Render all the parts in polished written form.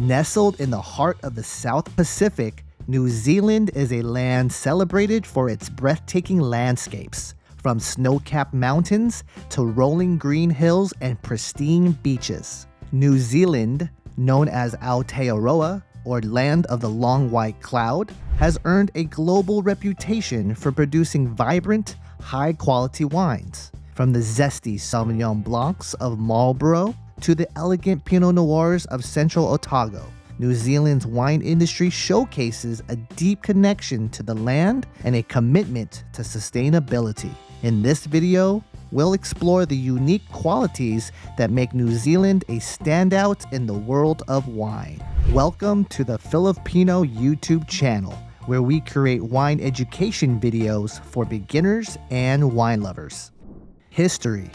Nestled in the heart of the South Pacific, New Zealand is a land celebrated for its breathtaking landscapes, from snow-capped mountains to rolling green hills and pristine beaches. New Zealand, known as Aotearoa, or Land of the Long White Cloud, has earned a global reputation for producing vibrant, high-quality wines. From the zesty Sauvignon Blancs of Marlborough to the elegant Pinot Noirs of Central Otago, New Zealand's wine industry showcases a deep connection to the land and a commitment to sustainability. In this video, we'll explore the unique qualities that make New Zealand a standout in the world of wine. Welcome to the Filipino YouTube channel, where we create wine education videos for beginners and wine lovers. History.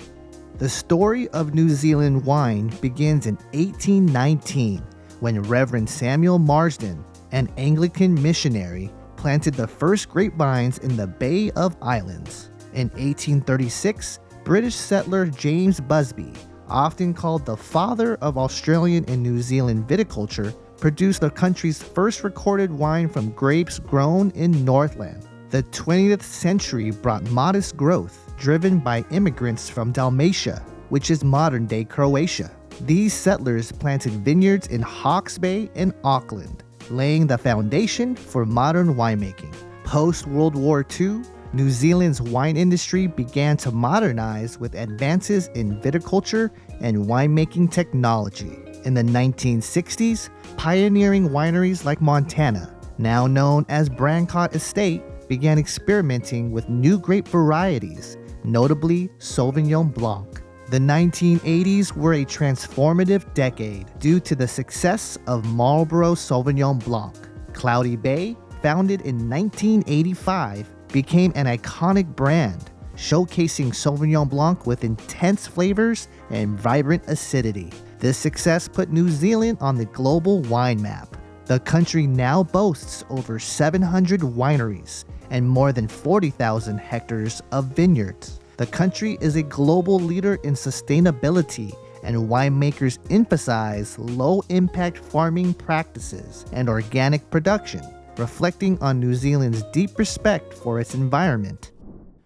The story of New Zealand wine begins in 1819 when Reverend Samuel Marsden, an Anglican missionary, planted the first grapevines in the Bay of Islands. In 1836, British settler James Busby, often called the father of Australian and New Zealand viticulture, produced the country's first recorded wine from grapes grown in Northland. The 20th century brought modest growth, driven by immigrants from Dalmatia, which is modern-day Croatia. These settlers planted vineyards in Hawke's Bay and Auckland, laying the foundation for modern winemaking. Post-World War II, New Zealand's wine industry began to modernize with advances in viticulture and winemaking technology. In the 1960s, pioneering wineries like Montana, now known as Brancott Estate, began experimenting with new grape varieties, notably Sauvignon Blanc. The 1980s were a transformative decade due to the success of Marlborough Sauvignon Blanc. Cloudy Bay, founded in 1985, became an iconic brand, showcasing Sauvignon Blanc with intense flavors and vibrant acidity. This success put New Zealand on the global wine map. The country now boasts over 700 wineries and more than 40,000 hectares of vineyards. The country is a global leader in sustainability, and winemakers emphasize low-impact farming practices and organic production, reflecting on New Zealand's deep respect for its environment.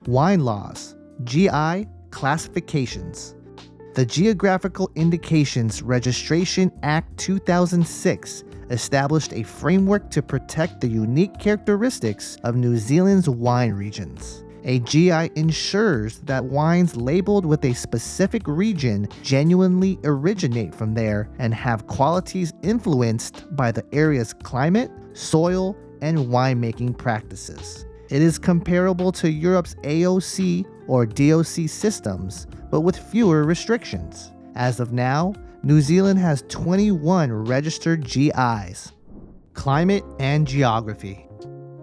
Wine laws, GI classifications. The Geographical Indications Registration Act 2006 established a framework to protect the unique characteristics of New Zealand's wine regions. A GI ensures that wines labeled with a specific region genuinely originate from there and have qualities influenced by the area's climate, soil, and winemaking practices. It is comparable to Europe's AOC or DOC systems, but with fewer restrictions. As of now, New Zealand has 21 registered GIs. Climate and geography.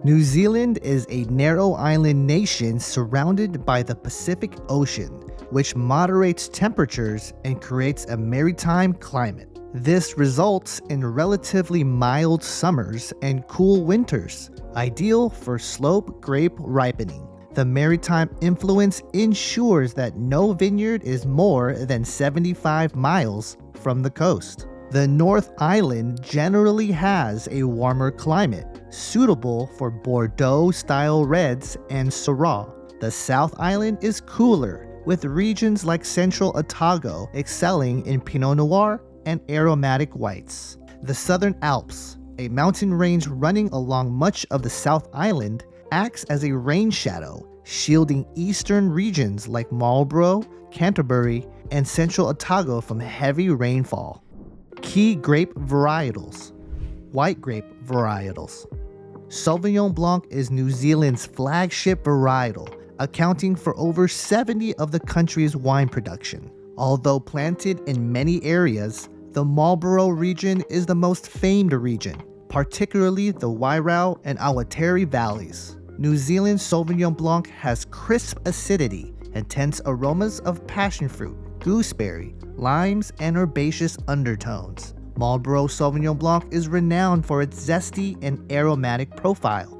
New Zealand is a narrow island nation surrounded by the Pacific Ocean, which moderates temperatures and creates a maritime climate. This results in relatively mild summers and cool winters, ideal for slope grape ripening. The maritime influence ensures that no vineyard is more than 75 miles from the coast. The North Island generally has a warmer climate, suitable for Bordeaux-style reds and Syrah. The South Island is cooler, with regions like Central Otago excelling in Pinot Noir and aromatic whites. The Southern Alps, a mountain range running along much of the South Island, acts as a rain shadow, shielding eastern regions like Marlborough, Canterbury, and Central Otago from heavy rainfall. Key grape varietals. White grape varietals. Sauvignon Blanc is New Zealand's flagship varietal, accounting for over 70% of the country's wine production. Although planted in many areas, the Marlborough region is the most famed region, particularly the Wairau and Awatere valleys. New Zealand Sauvignon Blanc has crisp acidity, intense aromas of passion fruit, gooseberry, limes, and herbaceous undertones. Marlborough Sauvignon Blanc is renowned for its zesty and aromatic profile.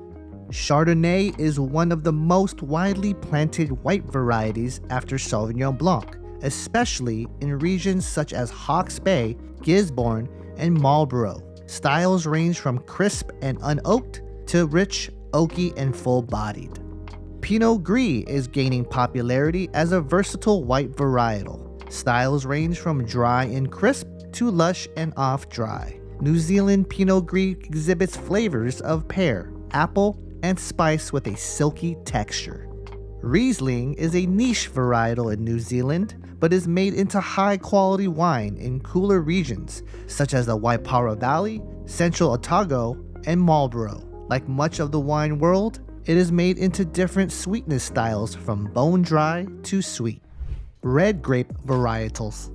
Chardonnay is one of the most widely planted white varieties after Sauvignon Blanc, especially in regions such as Hawke's Bay, Gisborne, and Marlborough. Styles range from crisp and unoaked to rich, oaky, and full-bodied. Pinot Gris is gaining popularity as a versatile white varietal. Styles range from dry and crisp to lush and off-dry. New Zealand Pinot Gris exhibits flavors of pear, apple, and spice with a silky texture. Riesling is a niche varietal in New Zealand, but is made into high-quality wine in cooler regions such as the Waipara Valley, Central Otago, and Marlborough. Like much of the wine world, it is made into different sweetness styles from bone dry to sweet. Red grape varietals.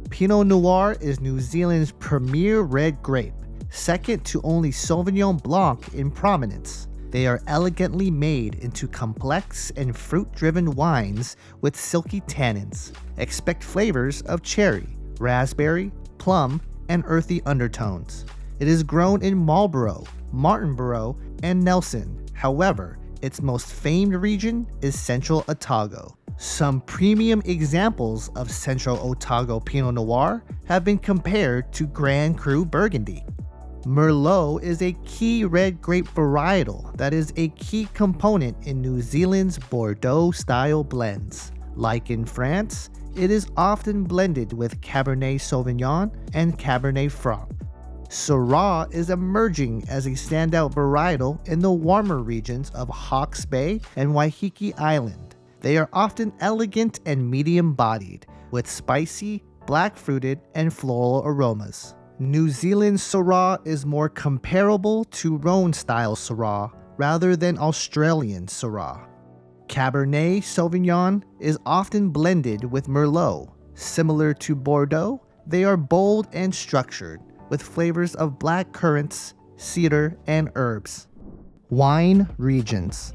Pinot Noir is New Zealand's premier red grape, second to only Sauvignon Blanc in prominence. They are elegantly made into complex and fruit-driven wines with silky tannins. Expect flavors of cherry, raspberry, plum, and earthy undertones. It is grown in Marlborough, Martinborough, and Nelson. However, its most famed region is Central Otago. Some premium examples of Central Otago Pinot Noir have been compared to Grand Cru Burgundy. Merlot is a key red grape varietal that is a key component in New Zealand's Bordeaux-style blends. Like in France, it is often blended with Cabernet Sauvignon and Cabernet Franc. Syrah is emerging as a standout varietal in the warmer regions of Hawke's Bay and Waiheke Island. They are often elegant and medium-bodied, with spicy, black-fruited, and floral aromas. New Zealand Syrah is more comparable to Rhone-style Syrah rather than Australian Syrah. Cabernet Sauvignon is often blended with Merlot. Similar to Bordeaux, they are bold and structured, with flavors of black currants, cedar, and herbs. Wine regions.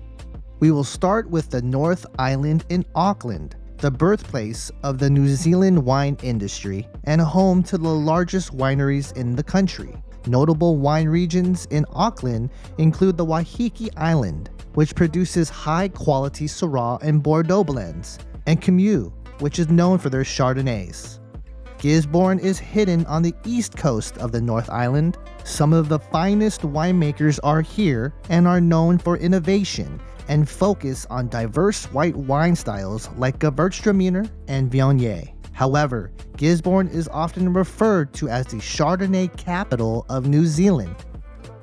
We will start with the North Island in Auckland, the birthplace of the New Zealand wine industry and home to the largest wineries in the country. Notable wine regions in Auckland include the Waiheke Island, which produces high-quality Syrah and Bordeaux blends, and Camus, which is known for their Chardonnays. Gisborne is hidden on the east coast of the North Island. Some of the finest winemakers are here and are known for innovation and focus on diverse white wine styles like Gewürztraminer and Viognier. However, Gisborne is often referred to as the Chardonnay capital of New Zealand.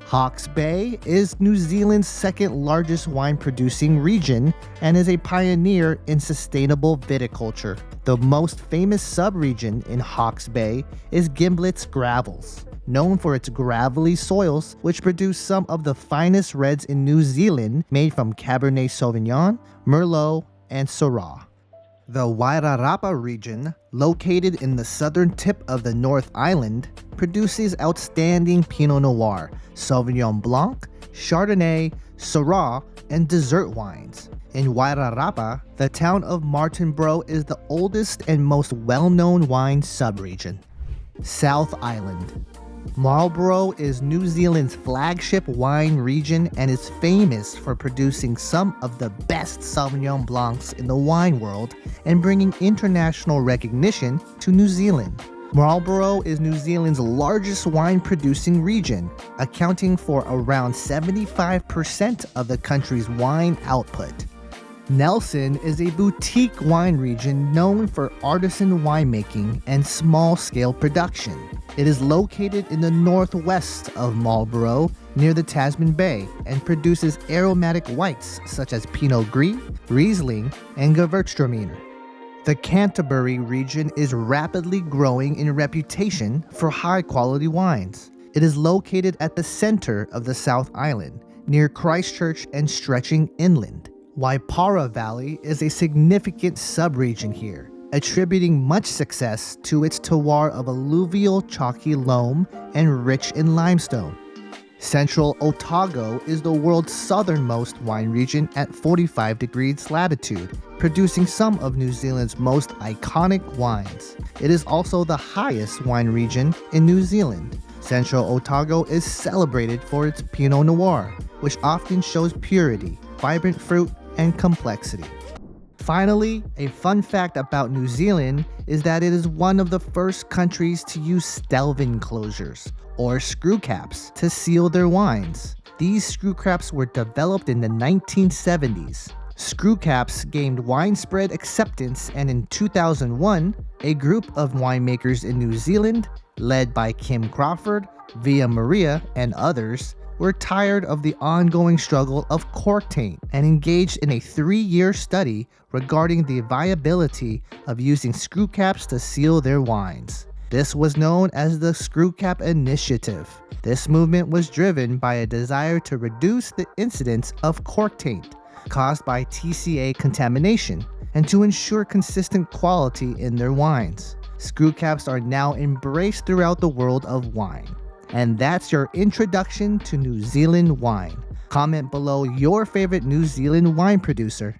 Hawke's Bay is New Zealand's second largest wine-producing region and is a pioneer in sustainable viticulture. The most famous sub-region in Hawke's Bay is Gimblet's Gravels, known for its gravelly soils which produce some of the finest reds in New Zealand made from Cabernet Sauvignon, Merlot, and Syrah. The Wairarapa region, located in the southern tip of the North Island, produces outstanding Pinot Noir, Sauvignon Blanc, Chardonnay, Syrah, and dessert wines. In Wairarapa, the town of Martinborough is the oldest and most well-known wine sub-region. South Island. Marlborough is New Zealand's flagship wine region and is famous for producing some of the best Sauvignon Blancs in the wine world and bringing international recognition to New Zealand. Marlborough is New Zealand's largest wine-producing region, accounting for around 75% of the country's wine output. Nelson is a boutique wine region known for artisan winemaking and small-scale production. It is located in the northwest of Marlborough, near the Tasman Bay, and produces aromatic whites such as Pinot Gris, Riesling, and Gewürztraminer. The Canterbury region is rapidly growing in reputation for high-quality wines. It is located at the center of the South Island, near Christchurch and stretching inland. Waipara Valley is a significant sub-region here, attributing much success to its terroir of alluvial chalky loam and rich in limestone. Central Otago is the world's southernmost wine region at 45 degrees latitude, producing some of New Zealand's most iconic wines. It is also the highest wine region in New Zealand. Central Otago is celebrated for its Pinot Noir, which often shows purity, vibrant fruit, and complexity. Finally, a fun fact about New Zealand is that it is one of the first countries to use Stelvin closures, or screw caps, to seal their wines. These screw caps were developed in the 1970s. Screw caps gained widespread acceptance, and in 2001, a group of winemakers in New Zealand, led by Kim Crawford, Via Maria, and others, were tired of the ongoing struggle of cork taint and engaged in a 3-year study regarding the viability of using screw caps to seal their wines. This was known as the Screw Cap Initiative. This movement was driven by a desire to reduce the incidence of cork taint caused by TCA contamination and to ensure consistent quality in their wines. Screw caps are now embraced throughout the world of wine. And that's your introduction to New Zealand wine. Comment below your favorite New Zealand wine producer.